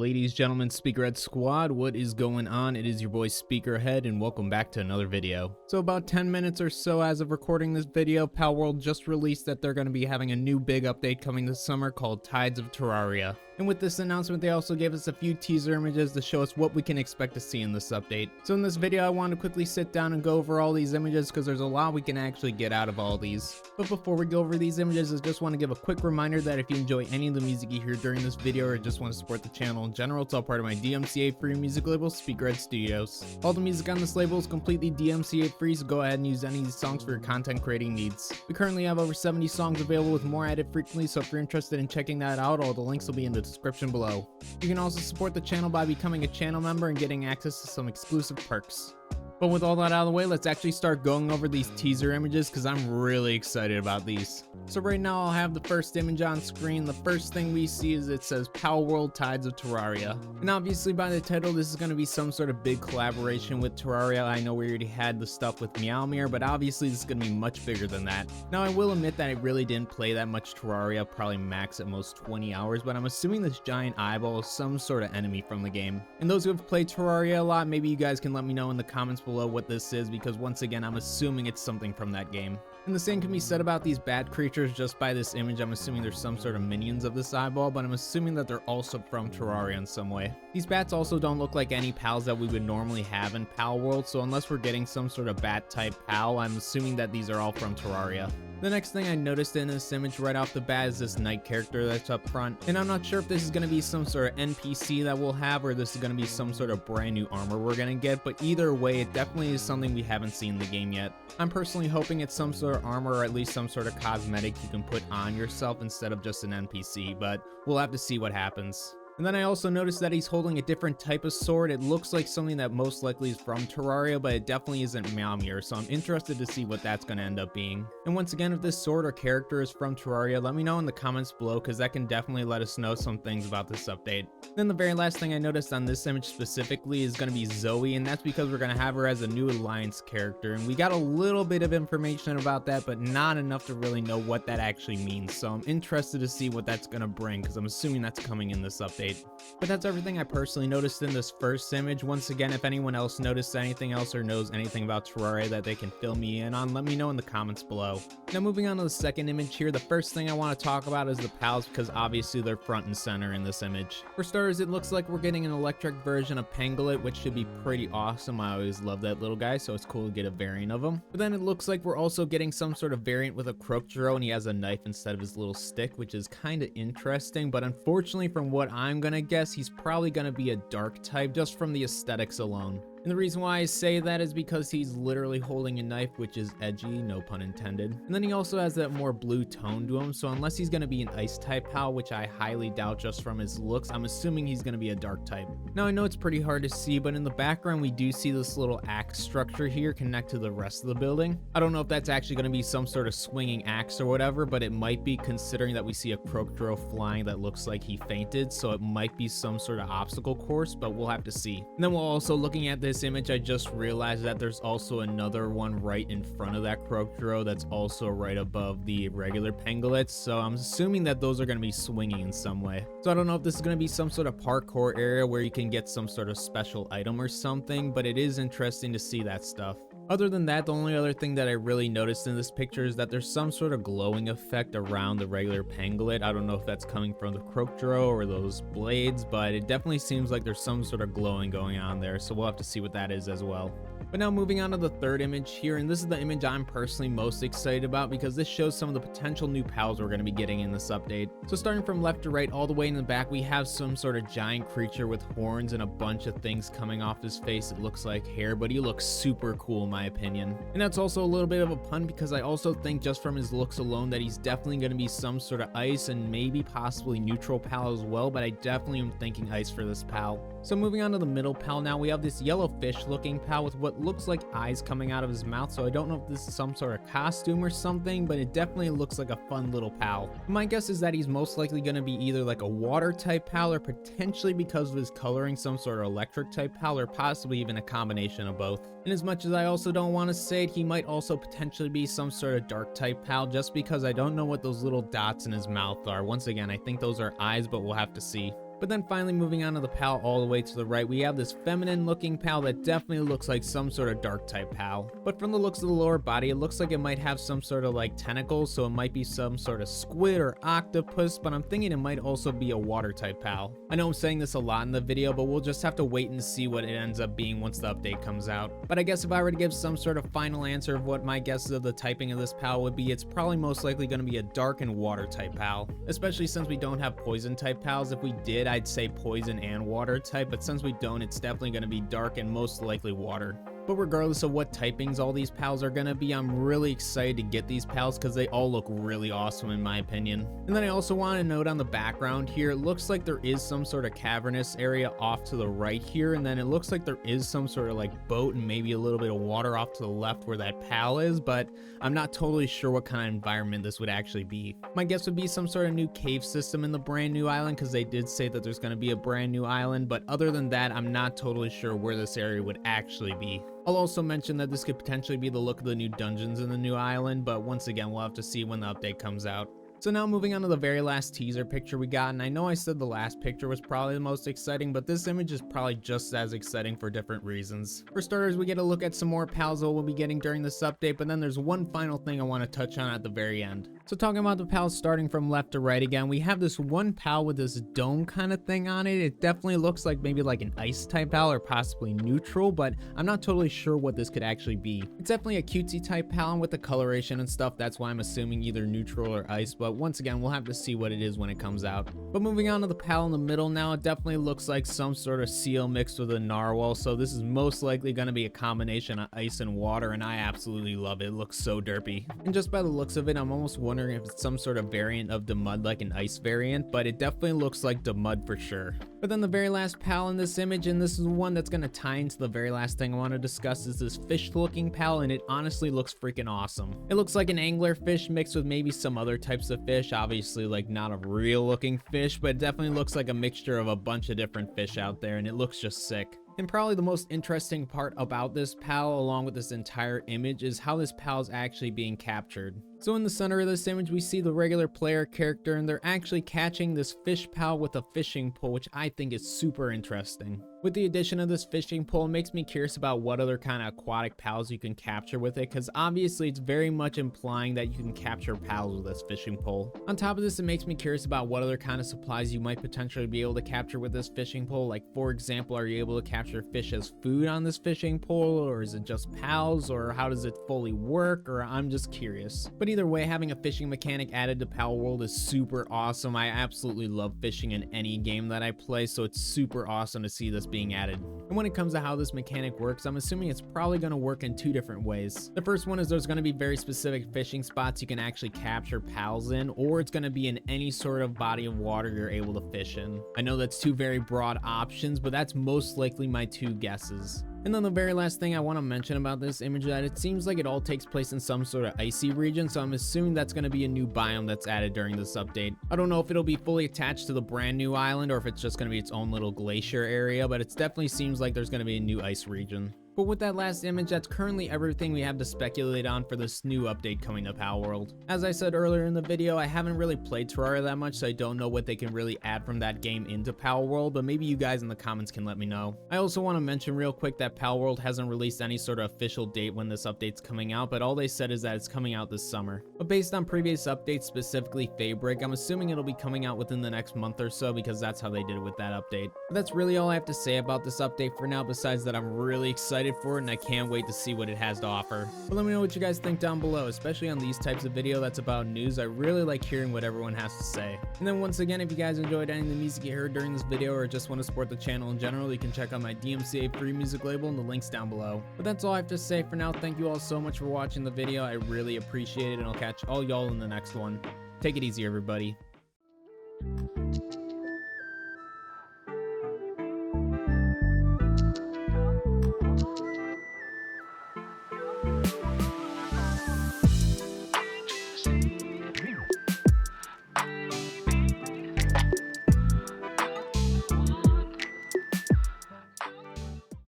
ladies, gentlemen, Speakerhead Squad, what is going on? It is your boy Speakerhead and welcome back to another video. So about 10 minutes or so as of recording this video, Palworld just released that they're going to be having a new big update coming this summer called Tides of Terraria. And with this announcement, they also gave us a few teaser images to show us what we can expect to see in this update. So in this video, I want to quickly sit down and go over all these images because there's a lot we can actually get out of all these. But before we go over these images, I just want to give a quick reminder that if you enjoy any of the music you hear during this video or just want to support the channel in general, it's all part of my DMCA free music label, Speakerhead Studios. All the music on this label is completely DMCA free, so go ahead and use any of these songs for your content creating needs. We currently have over 70 songs available with more added frequently, so if you're interested in checking that out, all the links will be in the description below. You can also support the channel by becoming a channel member and getting access to some exclusive perks. But with all that out of the way, let's actually start going over these teaser images because I'm really excited about these. So right now I'll have the first image on screen. The first thing we see is it says Palworld Tides of Terraria. And obviously by the title, this is going to be some sort of big collaboration with Terraria. I know we already had the stuff with Meowmere, but obviously this is going to be much bigger than that. Now I will admit that I really didn't play that much Terraria, probably max at most 20 hours, but I'm assuming this giant eyeball is some sort of enemy from the game. And those who have played Terraria a lot, maybe you guys can let me know in the comments below what this is, because once again I'm assuming it's something from that game. And the same can be said about these bat creatures. Just by this image I'm assuming there's some sort of minions of this eyeball, but I'm assuming that they're also from Terraria in some way. These bats also don't look like any pals that we would normally have in Palworld, so unless we're getting some sort of bat type pal, I'm assuming that these are all from Terraria. The next thing I noticed in this image right off the bat is this knight character that's up front, and I'm not sure if this is going to be some sort of NPC that we'll have or this is going to be some sort of brand new armor we're going to get, but either way it definitely is something we haven't seen in the game yet. I'm personally hoping it's some sort of armor or at least some sort of cosmetic you can put on yourself instead of just an NPC, but we'll have to see what happens. And then I also noticed that he's holding a different type of sword. It looks like something that most likely is from Terraria, but it definitely isn't Meowmere, so I'm interested to see what that's going to end up being. And once again, if this sword or character is from Terraria, let me know in the comments below, because that can definitely let us know some things about this update. Then the very last thing I noticed on this image specifically is going to be Zoe, and that's because we're going to have her as a new Alliance character, and we got a little bit of information about that, but not enough to really know what that actually means, so I'm interested to see what that's going to bring, because I'm assuming that's coming in this update. But that's everything I personally noticed in this first image. Once again, if anyone else noticed anything else or knows anything about Terraria that they can fill me in on, let me know in the comments below. Now moving on to the second image here, the first thing I want to talk about is the pals, because obviously they're front and center in this image. For starters, it looks like we're getting an electric version of Pangolin, which should be pretty awesome. I always love that little guy, so it's cool to get a variant of him. But then it looks like we're also getting some sort of variant with a Crocodile, and he has a knife instead of his little stick, which is kind of interesting, but unfortunately from what I'm gonna guess, he's probably gonna be a dark type just from the aesthetics alone. And the reason why I say that is because he's literally holding a knife, which is edgy, no pun intended. And then he also has that more blue tone to him, so unless he's going to be an ice type pal, which I highly doubt just from his looks, I'm assuming he's going to be a dark type. Now I know it's pretty hard to see, but in the background we do see this little axe structure here connect to the rest of the building. I don't know if that's actually going to be some sort of swinging axe or whatever, but it might be, considering that we see a Crocodile flying that looks like he fainted, so it might be some sort of obstacle course, but we'll have to see. And then we're also looking at this image, I just realized that there's also another one right in front of that Crocodile that's also right above the regular Pangolins, so I'm assuming that those are going to be swinging in some way. So I don't know if this is going to be some sort of parkour area where you can get some sort of special item or something, but it is interesting to see that stuff. Other than that, the only other thing that I really noticed in this picture is that there's some sort of glowing effect around the regular Pangolin. I don't know if that's coming from the Crocodile or those blades, but it definitely seems like there's some sort of glowing going on there, so we'll have to see what that is as well. But now moving on to the third image here, and this is the image I'm personally most excited about because this shows some of the potential new pals we're going to be getting in this update. So starting from left to right all the way in the back, we have some sort of giant creature with horns and a bunch of things coming off his face. It looks like hair, but he looks super cool in my opinion. And that's also a little bit of a pun because I also think just from his looks alone that he's definitely going to be some sort of ice and maybe possibly neutral pal as well, but I definitely am thinking ice for this pal. So moving on to the middle pal now, we have this yellow fish looking pal with what looks like eyes coming out of his mouth, so I don't know if this is some sort of costume or something, but it definitely looks like a fun little pal. My guess is that he's most likely going to be either like a water type pal or potentially, because of his coloring, some sort of electric type pal, or possibly even a combination of both. And as much as I also don't want to say it, he might also potentially be some sort of dark type pal just because I don't know what those little dots in his mouth are. Once again, I think those are eyes, but we'll have to see. But then finally moving on to the pal all the way to the right, we have this feminine looking pal that definitely looks like some sort of dark type pal. But from the looks of the lower body, it looks like it might have some sort of like tentacles, so it might be some sort of squid or octopus, but I'm thinking it might also be a water type pal. I know I'm saying this a lot in the video, but we'll just have to wait and see what it ends up being once the update comes out. But I guess if I were to give some sort of final answer of what my guesses of the typing of this pal would be, it's probably most likely going to be a dark and water type pal, especially since we don't have poison type pals. If we did, I'd say poison and water type, but since we don't, it's definitely going to be dark and most likely water. But regardless of what typings all these pals are gonna be, I'm really excited to get these pals because they all look really awesome in my opinion. And then I also want to note on the background here, it looks like there is some sort of cavernous area off to the right here, and then it looks like there is some sort of like boat and maybe a little bit of water off to the left where that pal is, but I'm not totally sure what kind of environment this would actually be. My guess would be some sort of new cave system in the brand new island, because they did say that there's going to be a brand new island, but other than that, I'm not totally sure where this area would actually be. I'll also mention that this could potentially be the look of the new dungeons in the new island, but once again, we'll have to see when the update comes out. So now moving on to the very last teaser picture we got, and I know I said the last picture was probably the most exciting, but this image is probably just as exciting for different reasons. For starters, we get a look at some more pals that we'll be getting during this update, but then there's one final thing I want to touch on at the very end. So talking about the pals starting from left to right again, we have this one pal with this dome kind of thing on it. It definitely looks like maybe like an ice type pal or possibly neutral, but I'm not totally sure what this could actually be. It's definitely a cutesy type pal, and with the coloration and stuff, that's why I'm assuming either neutral or ice, but once again, we'll have to see what it is when it comes out. But moving on to the pal in the middle now, it definitely looks like some sort of seal mixed with a narwhal, so this is most likely going to be a combination of ice and water, and I absolutely love it. It looks so derpy. And just by the looks of it, I'm almost wondering if it's some sort of variant of Demud, like an ice variant, but it definitely looks like Demud for sure. But then the very last pal in this image, and this is one that's going to tie into the very last thing I want to discuss, is this fish looking pal, and it honestly looks freaking awesome. It looks like an angler fish mixed with maybe some other types of fish, obviously like not a real looking fish, but it definitely looks like a mixture of a bunch of different fish out there, and it looks just sick. And probably the most interesting part about this pal, along with this entire image, is how this pal is actually being captured. So in the center of this image, we see the regular player character, and they're actually catching this fish pal with a fishing pole, which I think is super interesting. With the addition of this fishing pole, it makes me curious about what other kind of aquatic pals you can capture with it, because obviously it's very much implying that you can capture pals with this fishing pole. On top of this, it makes me curious about what other kind of supplies you might potentially be able to capture with this fishing pole. Like, for example, are you able to capture fish as food on this fishing pole, or is it just pals, or how does it fully work, or I'm just curious. But either way, having a fishing mechanic added to Palworld is super awesome. I absolutely love fishing in any game that I play, so it's super awesome to see this being added. And when it comes to how this mechanic works, I'm assuming it's probably going to work in two different ways. The first one is there's going to be very specific fishing spots you can actually capture pals in, or it's going to be in any sort of body of water you're able to fish in. I know that's two very broad options, but that's most likely my two guesses. And then the very last thing I want to mention about this image is that it seems like it all takes place in some sort of icy region, so I'm assuming that's going to be a new biome that's added during this update. I don't know if it'll be fully attached to the brand new island or if it's just going to be its own little glacier area, but it definitely seems like there's going to be a new ice region. But with that last image, that's currently everything we have to speculate on for this new update coming to Palworld. As I said earlier in the video, I haven't really played Terraria that much, so I don't know what they can really add from that game into Palworld, but maybe you guys in the comments can let me know. I also want to mention real quick that Palworld hasn't released any sort of official date when this update's coming out, but all they said is that it's coming out this summer. But based on previous updates, specifically Fabric, I'm assuming it'll be coming out within the next month or so, because that's how they did it with that update. But that's really all I have to say about this update for now, besides that I'm really excited for it and I can't wait to see what it has to offer. But let me know what you guys think down below, especially on these types of video that's about news. I really like hearing what everyone has to say. And then once again, if you guys enjoyed any of the music you heard during this video or just want to support the channel in general, you can check out my DMCA free music label and the links down below. But that's all I have to say for now. Thank you all so much for watching the video. I really appreciate it, and I'll catch all y'all in the next one. Take it easy, everybody.